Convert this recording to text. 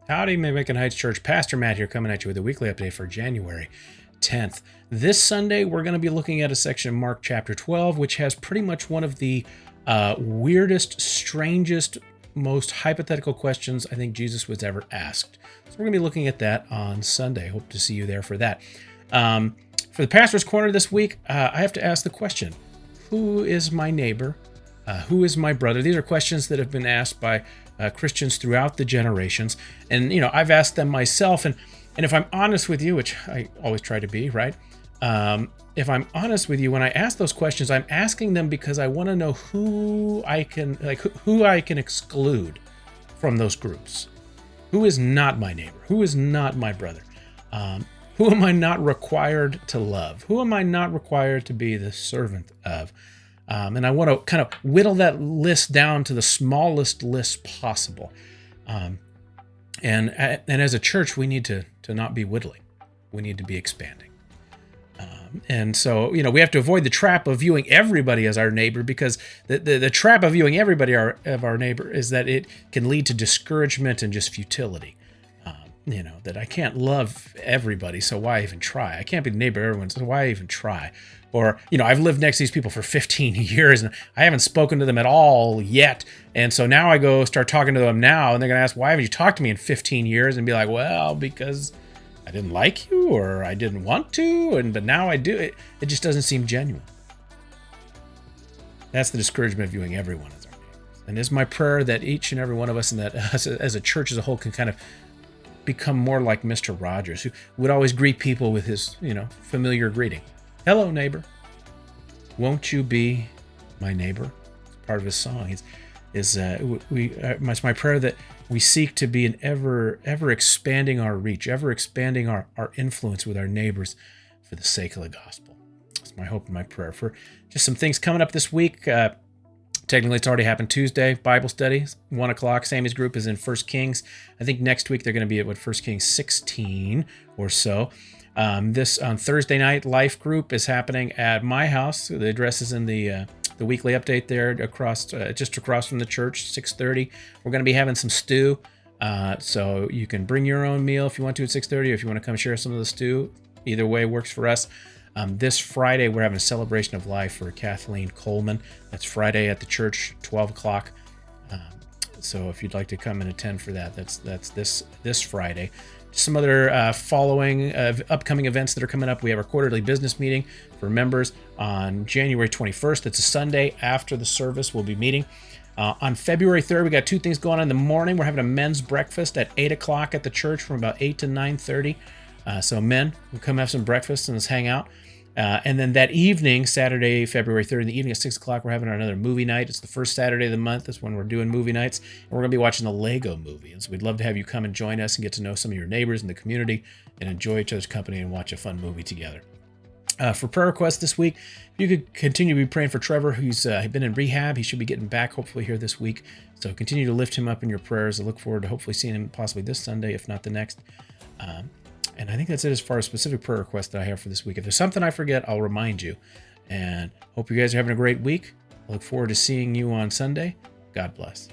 Howdy, McMicken Heights Church. Pastor Matt here, coming at you with a weekly update for January 10th. This Sunday, we're going to be looking at a section of Mark chapter 12, which has pretty much one of the weirdest, strangest, most hypothetical questions I think Jesus was ever asked. So we're going to be looking at that on Sunday. Hope to see you there for that. For the Pastor's Corner this week, I have to ask the question, who is my neighbor? Who is my brother? These are questions that have been asked by Christians throughout the generations. And, I've asked them myself. And if I'm honest with you, which I always try to be, right? If I'm honest with you, when I ask those questions, I'm asking them because I want to know who I can exclude from those groups. Who is not my neighbor? Who is not my brother? Who am I not required to love? Who am I not required to be the servant of? And I want to kind of whittle that list down to the smallest list possible. And as a church, we need to not be whittling. We need to be expanding. And so, we have to avoid the trap of viewing everybody as our neighbor, because the trap of viewing everybody as our neighbor is that it can lead to discouragement and just futility. That I can't love everybody, so why even try? I can't be the neighbor of everyone, so why even try? Or, I've lived next to these people for 15 years and I haven't spoken to them at all yet. And so now I go start talking to them now, and they're going to ask, why haven't you talked to me in 15 years? And be like, well, because I didn't like you, or I didn't want to, but now I do. It just doesn't seem genuine. That's the discouragement of viewing everyone as our neighbors. And it's my prayer that each and every one of us, and that us as a church as a whole, can kind of become more like Mr. Rogers, who would always greet people with his, familiar greeting. Hello, neighbor. Won't you be my neighbor? It's part of his song. It's my prayer that we seek to be an ever expanding our reach, ever expanding our influence with our neighbors for the sake of the gospel. That's my hope and my prayer. For just some things coming up this week. Technically, it's already happened Tuesday. Bible study, 1 o'clock. Sammy's group is in 1 Kings. I think next week they're going to be at 1 Kings 16 or so. This on Thursday night, Life group is happening at my house. The address is in the weekly update there, just across from the church, 6:30. We're going to be having some stew, so you can bring your own meal if you want to at 6:30, or if you want to come share some of the stew. Either way works for us. This Friday, we're having a celebration of life for Kathleen Coleman. That's Friday at the church, 12 o'clock. So if you'd like to come and attend for that, that's this Friday. Some other upcoming events that are coming up. We have our quarterly business meeting for members on January 21st. It's a Sunday after the service. We'll be meeting. On February 3rd, we got two things going on in the morning. We're having a men's breakfast at 8 o'clock at the church from about 8 to 9:30. So men will come have some breakfast and let's hang out. And then that evening, Saturday, February 3rd, in the evening at 6 o'clock, we're having another movie night. It's the first Saturday of the month. That's when we're doing movie nights. And we're going to be watching the Lego movie. And so we'd love to have you come and join us and get to know some of your neighbors in the community and enjoy each other's company and watch a fun movie together. For prayer requests this week, you could continue to be praying for Trevor, who's been in rehab. He should be getting back hopefully here this week. So continue to lift him up in your prayers. I look forward to hopefully seeing him possibly this Sunday, if not the next. And I think that's it as far as specific prayer requests that I have for this week. If there's something I forget, I'll remind you. And hope you guys are having a great week. I look forward to seeing you on Sunday. God bless.